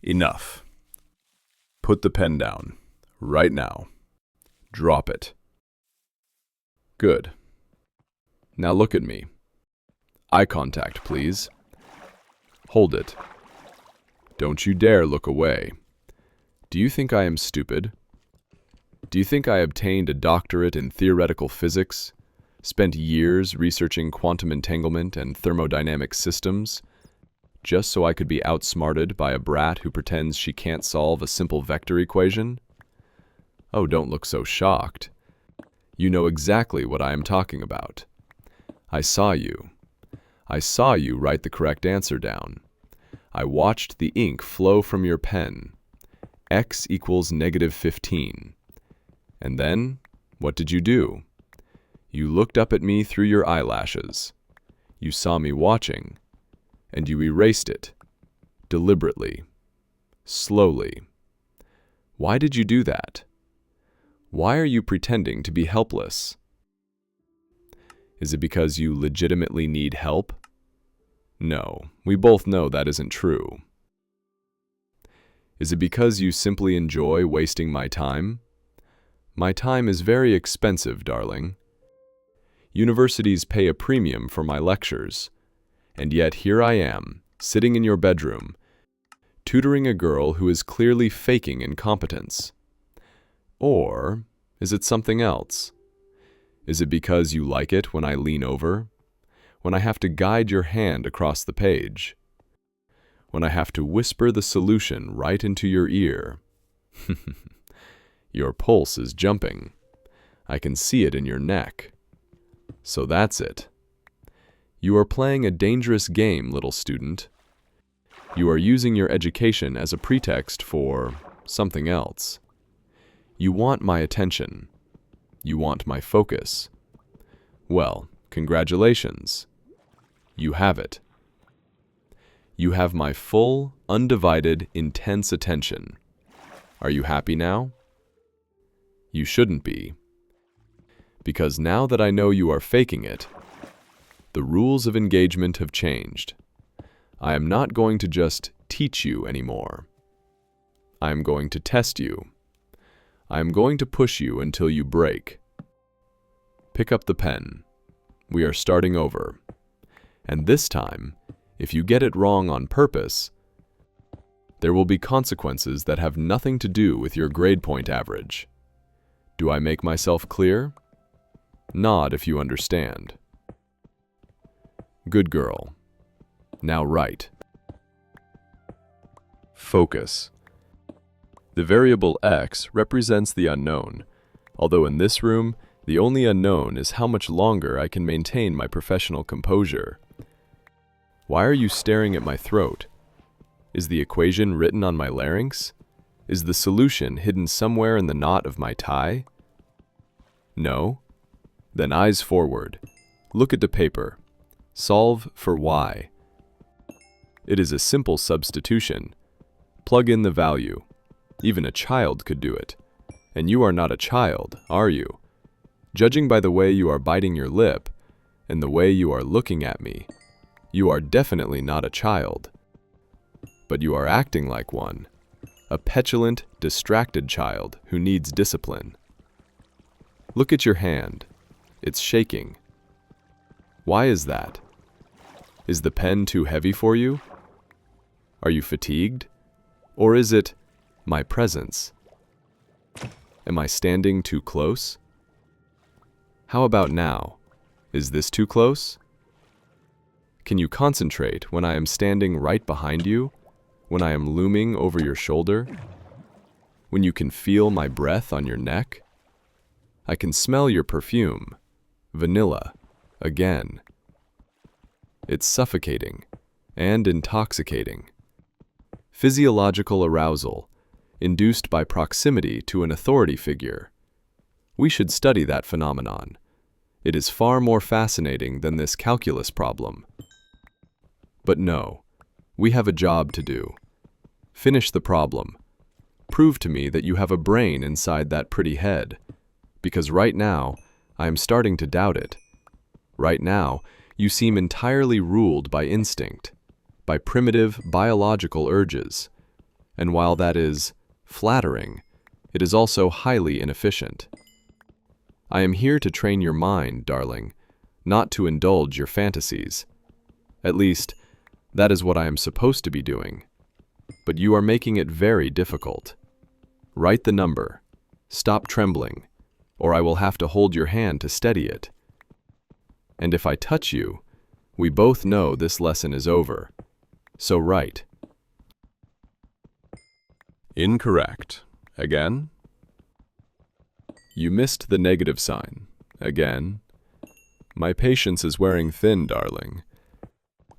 Enough. Put the pen down. Right now. Drop it. Good. Now look at me. Eye contact, please. Hold it. Don't you dare look away. Do you think I am stupid? Do you think I obtained a doctorate in theoretical physics, spent years researching quantum entanglement and thermodynamic systems, just so I could be outsmarted by a brat who pretends she can't solve a simple vector equation? Oh, don't look so shocked. You know exactly what I am talking about. I saw you. I saw you write the correct answer down. I watched the ink flow from your pen. X equals -15. And then, what did you do? You looked up at me through your eyelashes. You saw me watching, and you erased it, deliberately, slowly. Why did you do that? Why are you pretending to be helpless? Is it because you legitimately need help? No, we both know that isn't true. Is it because you simply enjoy wasting my time? My time is very expensive, darling. Universities pay a premium for my lectures, and yet here I am, sitting in your bedroom, tutoring a girl who is clearly faking incompetence. Or is it something else? Is it because you like it when I lean over? When I have to guide your hand across the page? When I have to whisper the solution right into your ear? Your pulse is jumping. I can see it in your neck. So that's it. You are playing a dangerous game, little student. You are using your education as a pretext for something else. You want my attention. You want my focus. Well, congratulations. You have it. You have my full, undivided, intense attention. Are you happy now? You shouldn't be. Because now that I know you are faking it, the rules of engagement have changed. I am not going to just teach you anymore. I am going to test you. I am going to push you until you break. Pick up the pen. We are starting over. And this time, if you get it wrong on purpose, there will be consequences that have nothing to do with your grade point average. Do I make myself clear? Nod if you understand. Good girl. Now write. Focus. The variable x represents the unknown, although in this room, the only unknown is how much longer I can maintain my professional composure. Why are you staring at my throat? Is the equation written on my larynx? Is the solution hidden somewhere in the knot of my tie? No? Then eyes forward. Look at the paper. Solve for y. It is a simple substitution. Plug in the value. Even a child could do it. And you are not a child, are you? Judging by the way you are biting your lip, and the way you are looking at me, you are definitely not a child. But you are acting like one. A petulant, distracted child who needs discipline. Look at your hand. It's shaking. Why is that? Is the pen too heavy for you? Are you fatigued? Or is it my presence? Am I standing too close? How about now? Is this too close? Can you concentrate when I am standing right behind you? When I am looming over your shoulder? When you can feel my breath on your neck? I can smell your perfume. Vanilla. Again. It's suffocating and intoxicating. Physiological arousal, induced by proximity to an authority figure. We should study that phenomenon. It is far more fascinating than this calculus problem. But no, we have a job to do. Finish the problem. Prove to me that you have a brain inside that pretty head. Because right now, I am starting to doubt it. Right now, you seem entirely ruled by instinct, by primitive biological urges, And while that is flattering, it is also highly inefficient. I am here to train your mind, darling, not to indulge your fantasies. At least, that is what I am supposed to be doing. But you are making it very difficult. Write the number. Stop trembling, or I will have to hold your hand to steady it. And if I touch you, we both know this lesson is over. So write. Incorrect. Again. You missed the negative sign. Again. My patience is wearing thin, darling.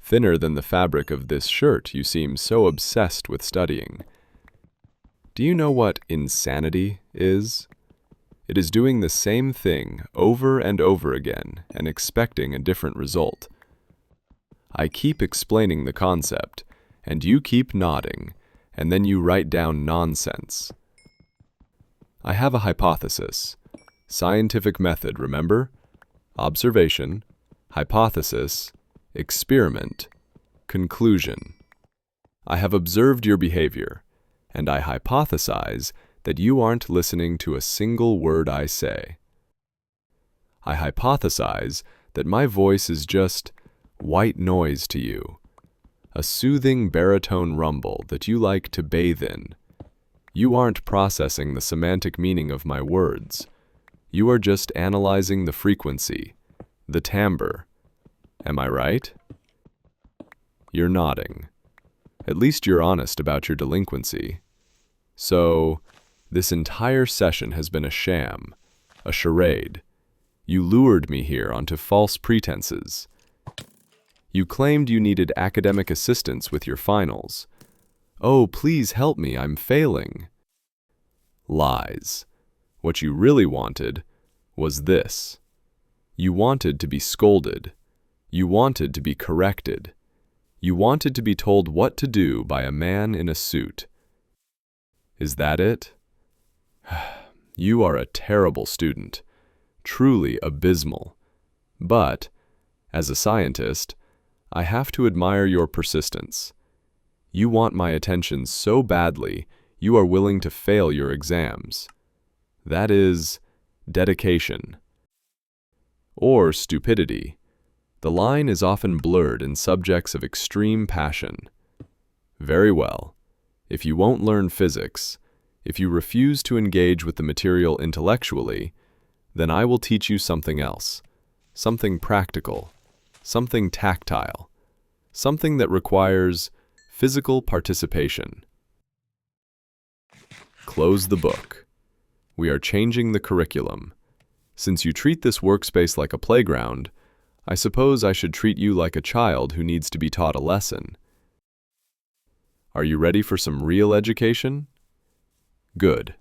Thinner than the fabric of this shirt, you seem so obsessed with studying. Do you know what insanity is? It is doing the same thing over and over again and expecting a different result. I keep explaining the concept, and you keep nodding, and then you write down nonsense. I have a hypothesis. Scientific method, remember? Observation, hypothesis, experiment, conclusion. I have observed your behavior, and I hypothesize that you aren't listening to a single word I say. I hypothesize that my voice is just white noise to you, a soothing baritone rumble that you like to bathe in. You aren't processing the semantic meaning of my words. You are just analyzing the frequency, the timbre. Am I right? You're nodding. At least you're honest about your delinquency. So, this entire session has been a sham, a charade. You lured me here onto false pretenses. You claimed you needed academic assistance with your finals. Oh, please help me, I'm failing. Lies. What you really wanted was this. You wanted to be scolded. You wanted to be corrected. You wanted to be told what to do by a man in a suit. Is that it? You are a terrible student, truly abysmal. But, as a scientist, I have to admire your persistence. You want my attention so badly, you are willing to fail your exams. That is dedication. Or stupidity. The line is often blurred in subjects of extreme passion. Very well. If you won't learn physics, if you refuse to engage with the material intellectually, then I will teach you something else, something practical, something tactile, something that requires physical participation. Close the book. We are changing the curriculum. Since you treat this workspace like a playground, I suppose I should treat you like a child who needs to be taught a lesson. Are you ready for some real education? Good.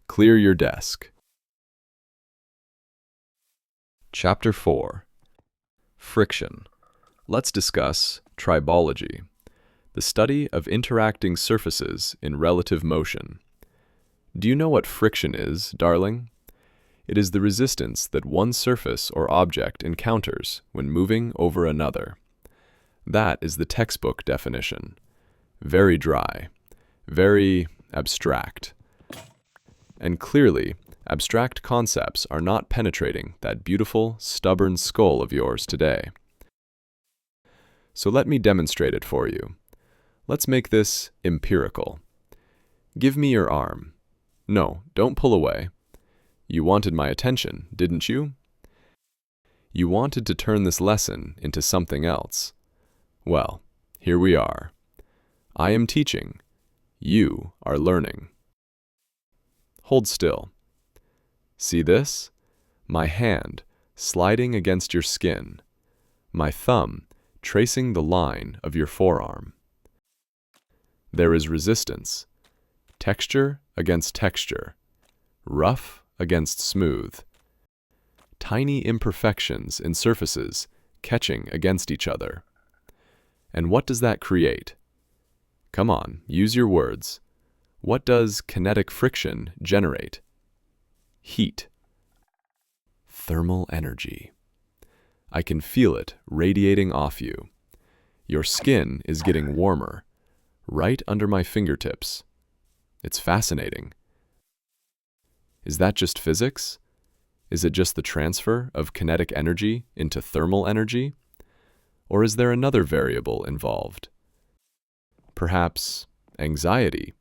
Clear your desk. Chapter 4. Friction. Let's discuss tribology, the study of interacting surfaces in relative motion. Do you know what friction is, darling? It is the resistance that one surface or object encounters when moving over another. That is the textbook definition. Very dry, very abstract. And clearly, abstract concepts are not penetrating that beautiful, stubborn skull of yours today. So let me demonstrate it for you. Let's make this empirical. Give me your arm. No, don't pull away. You wanted my attention, didn't you? You wanted to turn this lesson into something else. Well, here we are. I am teaching. You are learning. Hold still. See this? My hand sliding against your skin. My thumb tracing the line of your forearm. There is resistance. Texture against texture. Rough against smooth. Tiny imperfections in surfaces catching against each other. And what does that create? Come on, use your words. What does kinetic friction generate? Heat. Thermal energy. I can feel it radiating off you. Your skin is getting warmer. right under my fingertips. It's fascinating. Is that just physics? Is it just the transfer of kinetic energy into thermal energy? Or is there another variable involved? Perhaps anxiety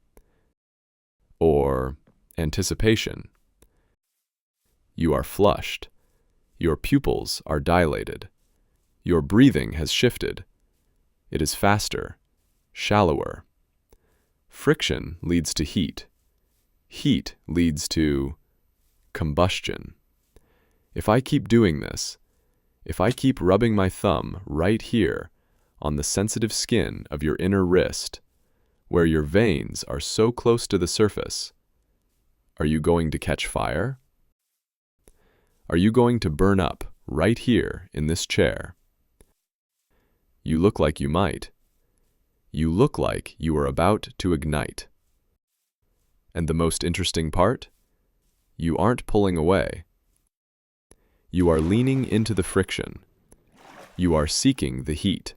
or anticipation. You are flushed. Your pupils are dilated. Your breathing has shifted. It is faster, shallower. Friction leads to heat. Heat leads to combustion. If I keep doing this, if I keep rubbing my thumb right here on the sensitive skin of your inner wrist, where your veins are so close to the surface, are you going to catch fire? Are you going to burn up right here in this chair? You look like you might. You look like you are about to ignite. And the most interesting part? You aren't pulling away. You are leaning into the friction. You are seeking the heat.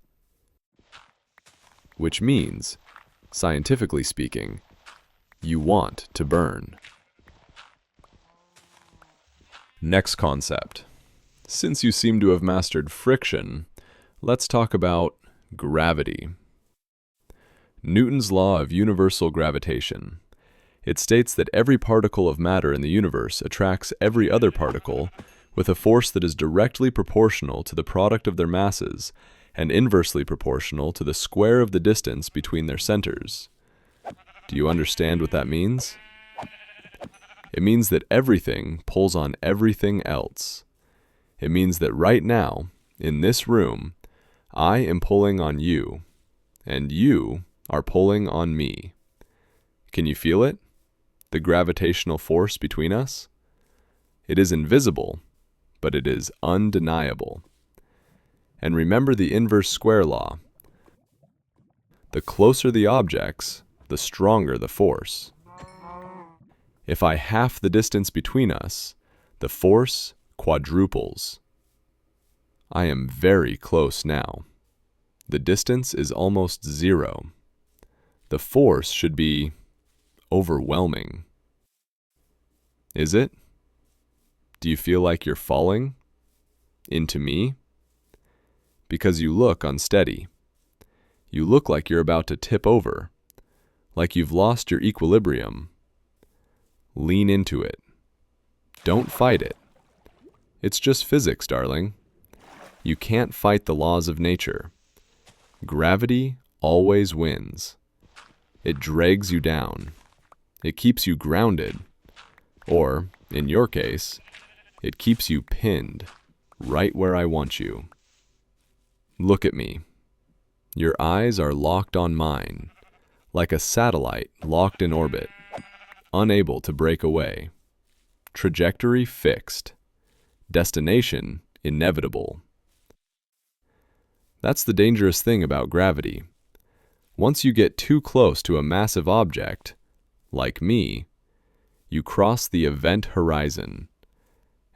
Which means, scientifically speaking, you want to burn. Next concept. Since you seem to have mastered friction, let's talk about gravity. Newton's law of universal gravitation. It states that every particle of matter in the universe attracts every other particle with a force that is directly proportional to the product of their masses and inversely proportional to the square of the distance between their centers. Do you understand what that means? It means that everything pulls on everything else. It means that right now, in this room, I am pulling on you, and you are pulling on me. Can you feel it? The gravitational force between us? It is invisible, but it is undeniable. And remember the inverse square law. The closer the objects, the stronger the force. If I half the distance between us, the force quadruples. I am very close now. The distance is almost zero. The force should be overwhelming. Is it? Do you feel like you're falling into me? Because you look unsteady. You look like you're about to tip over, like you've lost your equilibrium. Lean into it. Don't fight it. It's just physics, darling. You can't fight the laws of nature. Gravity always wins. It drags you down. It keeps you grounded. Or, in your case, it keeps you pinned right where I want you. Look at me. Your eyes are locked on mine, like a satellite locked in orbit, unable to break away. Trajectory fixed. Destination inevitable. That's the dangerous thing about gravity. Once you get too close to a massive object, like me, you cross the event horizon,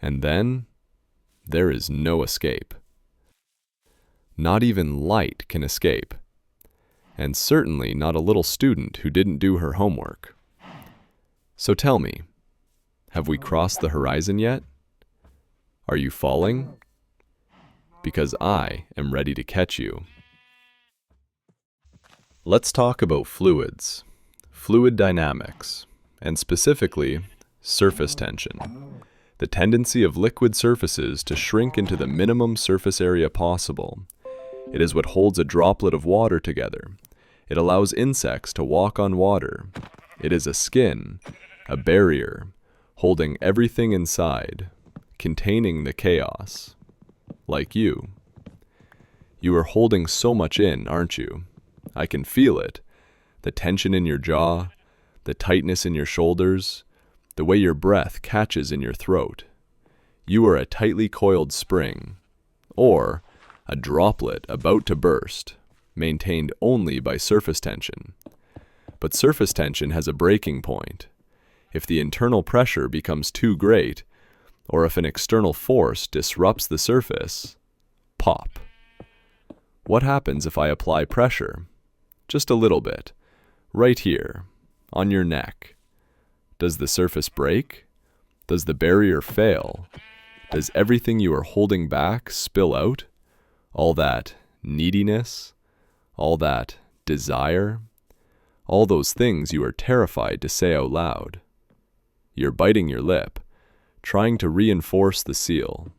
and then there is no escape. Not even light can escape, and certainly not a little student who didn't do her homework. So tell me, have we crossed the horizon yet? Are you falling? Because I am ready to catch you. Let's talk about fluids, fluid dynamics, and specifically surface tension, the tendency of liquid surfaces to shrink into the minimum surface area possible. It is what holds a droplet of water together. It allows insects to walk on water. It is a skin, a barrier, holding everything inside, containing the chaos. Like you. You are holding so much in, aren't you? I can feel it. The tension in your jaw, the tightness in your shoulders, the way your breath catches in your throat. You are a tightly coiled spring, or a droplet about to burst, maintained only by surface tension. But surface tension has a breaking point. If the internal pressure becomes too great, or if an external force disrupts the surface, pop. What happens if I apply pressure? Just a little bit, Right here, on your neck. Does the surface break? Does the barrier fail? Does everything you are holding back spill out? All that neediness? All that desire? All those things you are terrified to say out loud. You're biting your lip, trying to reinforce the seal,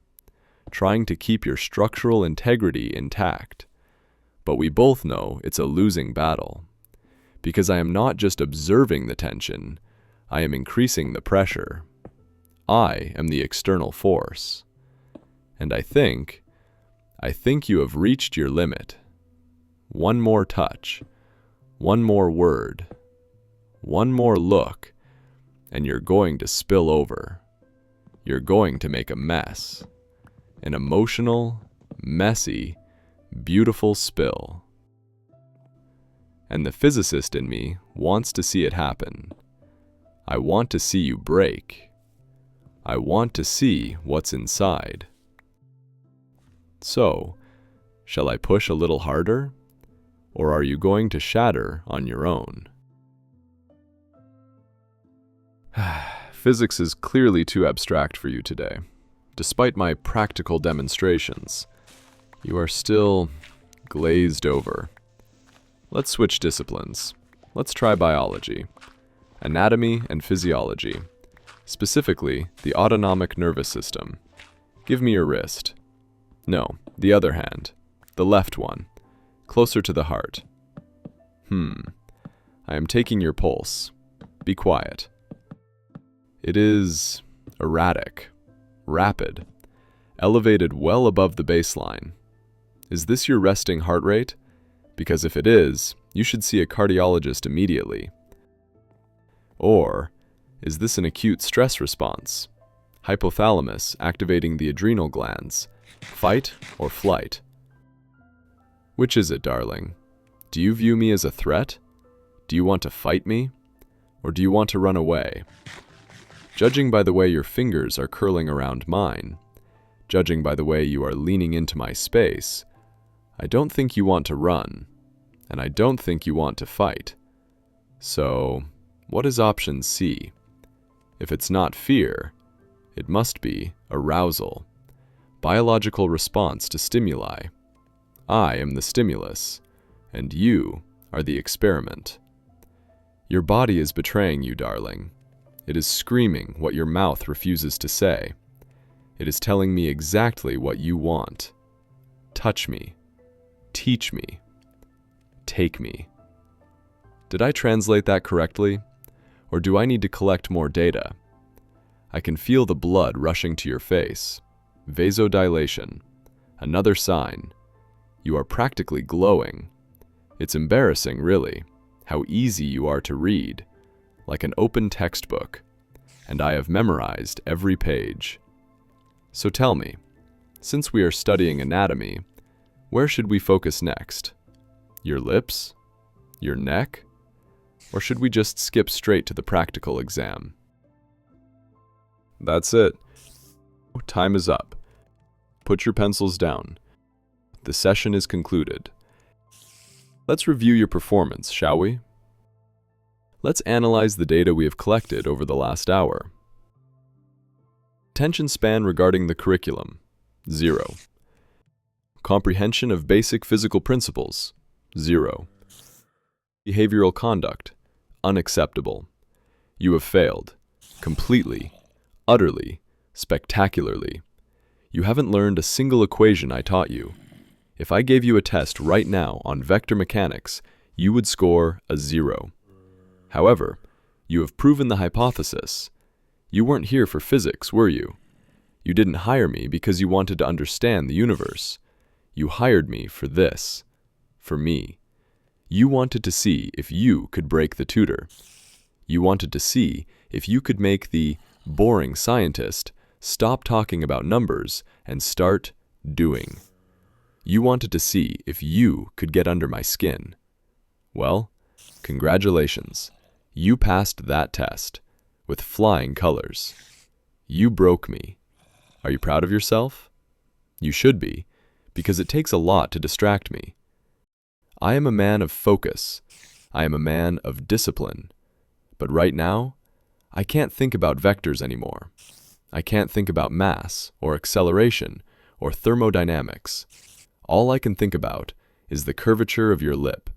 trying to keep your structural integrity intact. But we both know it's a losing battle, because I am not just observing the tension, I am increasing the pressure. I am the external force. And I think you have reached your limit. One more touch, one more word, one more look, and you're going to spill over. You're going to make a mess. An emotional, messy, beautiful spill. And the physicist in me wants to see it happen. I want to see you break. I want to see what's inside. So, shall I push a little harder? Or are you going to shatter on your own? Physics is clearly too abstract for you today. Despite my practical demonstrations, you are still glazed over. Let's switch disciplines. Let's try biology, anatomy and physiology, specifically the autonomic nervous system. Give me your wrist. No, the other hand, the left one, closer to the heart. I am taking your pulse. Be quiet. It is erratic, rapid, elevated well above the baseline. Is this your resting heart rate? Because if it is, you should see a cardiologist immediately. Or, is this an acute stress response? Hypothalamus activating the adrenal glands. Fight or flight? Which is it, darling? Do you view me as a threat? Do you want to fight me? Or do you want to run away? Judging by the way your fingers are curling around mine, judging by the way you are leaning into my space, I don't think you want to run, and I don't think you want to fight. So, what is option C? If it's not fear, it must be arousal, biological response to stimuli. I am the stimulus, and you are the experiment. Your body is betraying you, darling. It is screaming what your mouth refuses to say. It is telling me exactly what you want. Touch me. Teach me. Take me. Did I translate that correctly? Or do I need to collect more data? I can feel the blood rushing to your face. Vasodilation. Another sign. You are practically glowing. It's embarrassing, really, how easy you are to read, like an open textbook, and I have memorized every page. So tell me, since we are studying anatomy, where should we focus next? Your lips? Your neck? Or should we just skip straight to the practical exam? That's it. Time is up. Put your pencils down. The session is concluded. Let's review your performance, shall we? Let's analyze the data we have collected over the last hour. Attention span regarding the curriculum, 0. Comprehension of basic physical principles, 0. Behavioral conduct, unacceptable. You have failed, completely, utterly, spectacularly. You haven't learned a single equation I taught you. If I gave you a test right now on vector mechanics, you would score a 0. However, you have proven the hypothesis. You weren't here for physics, were you? You didn't hire me because you wanted to understand the universe. You hired me for this, for me. You wanted to see if you could break the tutor. You wanted to see if you could make the boring scientist stop talking about numbers and start doing. You wanted to see if you could get under my skin. Well, congratulations. You passed that test with flying colors. You broke me. Are you proud of yourself? You should be, because it takes a lot to distract me. I am a man of focus, I am a man of discipline. But right now, I can't think about vectors anymore. I can't think about mass, or acceleration, or thermodynamics. All I can think about is the curvature of your lip,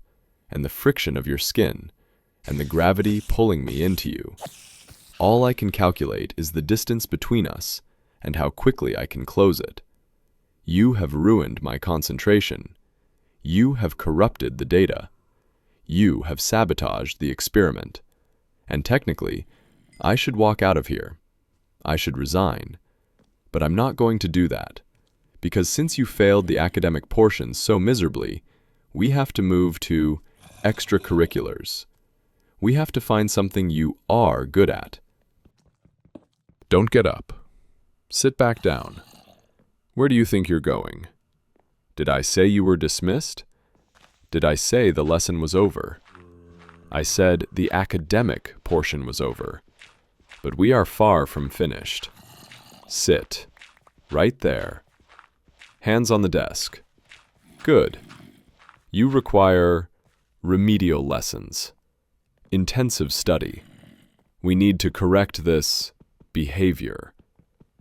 and the friction of your skin, and the gravity pulling me into you. All I can calculate is the distance between us, and how quickly I can close it. You have ruined my concentration. You have corrupted the data. You have sabotaged the experiment. And technically, I should walk out of here. I should resign. But I'm not going to do that, because since you failed the academic portions so miserably, we have to move to extracurriculars. We have to find something you are good at. Don't get up. Sit back down. Where do you think you're going? Did I say you were dismissed? Did I say the lesson was over? I said the academic portion was over. But we are far from finished. Sit. Right there. Hands on the desk. Good. You require remedial lessons. Intensive study. We need to correct this behavior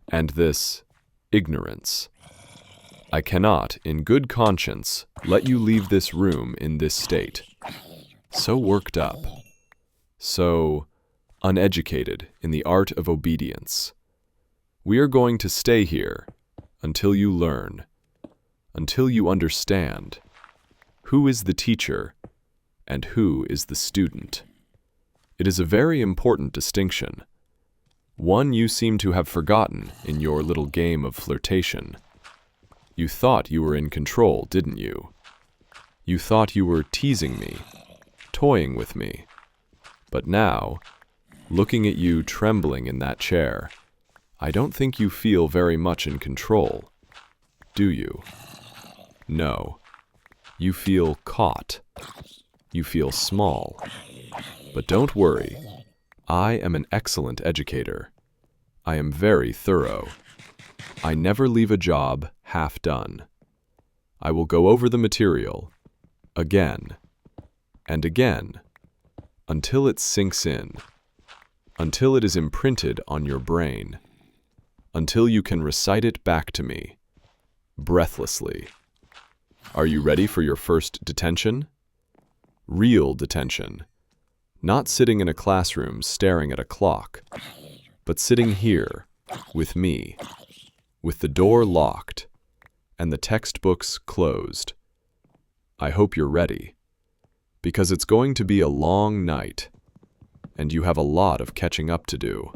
and this ignorance. I cannot, in good conscience, let you leave this room in this state. So worked up. So uneducated in the art of obedience. We are going to stay here until you learn, until you understand who is the teacher and who is the student. It is a very important distinction, one you seem to have forgotten in your little game of flirtation. You thought you were in control, didn't you? You thought you were teasing me, toying with me. But now, looking at you trembling in that chair, I don't think you feel very much in control, do you? No. You feel caught. You feel small. But don't worry. I am an excellent educator. I am very thorough. I never leave a job half done. I will go over the material again and again until it sinks in, until it is imprinted on your brain, until you can recite it back to me, breathlessly. Are you ready for your first detention? Real detention. Not sitting in a classroom staring at a clock, but sitting here with me, with the door locked and the textbooks closed. I hope you're ready, because it's going to be a long night, and you have a lot of catching up to do.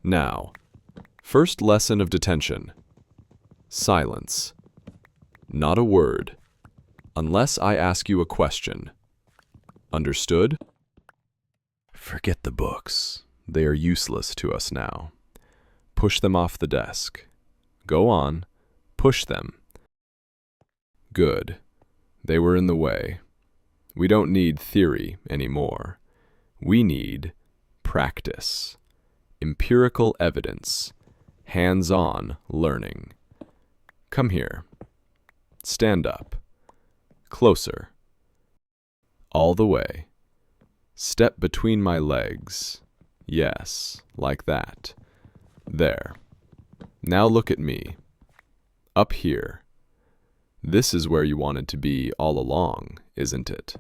Now, first lesson of detention. Silence. Not a word, unless I ask you a question. Understood? Forget the books. They are useless to us now. Push them off the desk. Go on. Push them. Good. They were in the way. We don't need theory anymore. We need practice, empirical evidence, hands-on learning. Come here. Stand up. Closer. All the way. Step between my legs. Yes, like that. There. Now look at me. Up here. This is where you wanted to be all along, isn't it?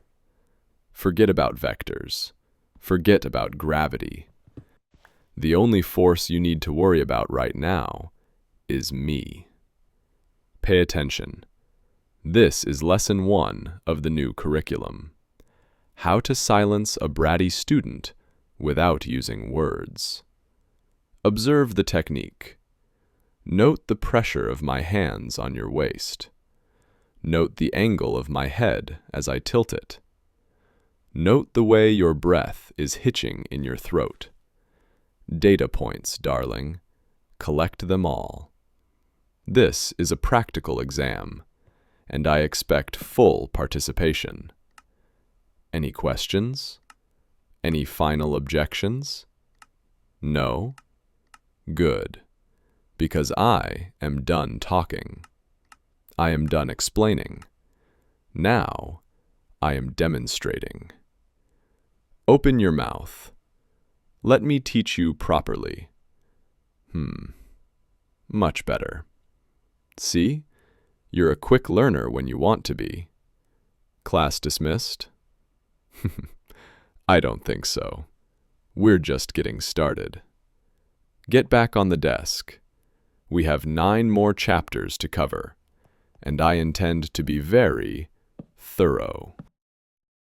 Forget about vectors. Forget about gravity. The only force you need to worry about right now is me. Pay attention. This is lesson 1 of the new curriculum. How to silence a bratty student without using words. Observe the technique. Note the pressure of my hands on your waist. Note the angle of my head as I tilt it. Note the way your breath is hitching in your throat. Data points, darling. Collect them all. This is a practical exam, and I expect full participation. Any questions? Any final objections? No? Good. Because I am done talking. I am done explaining. Now, I am demonstrating. Open your mouth. Let me teach you properly. Much better. See? You're a quick learner when you want to be. Class dismissed? I don't think so. We're just getting started. Get back on the desk. We have 9 more chapters to cover, and I intend to be very thorough.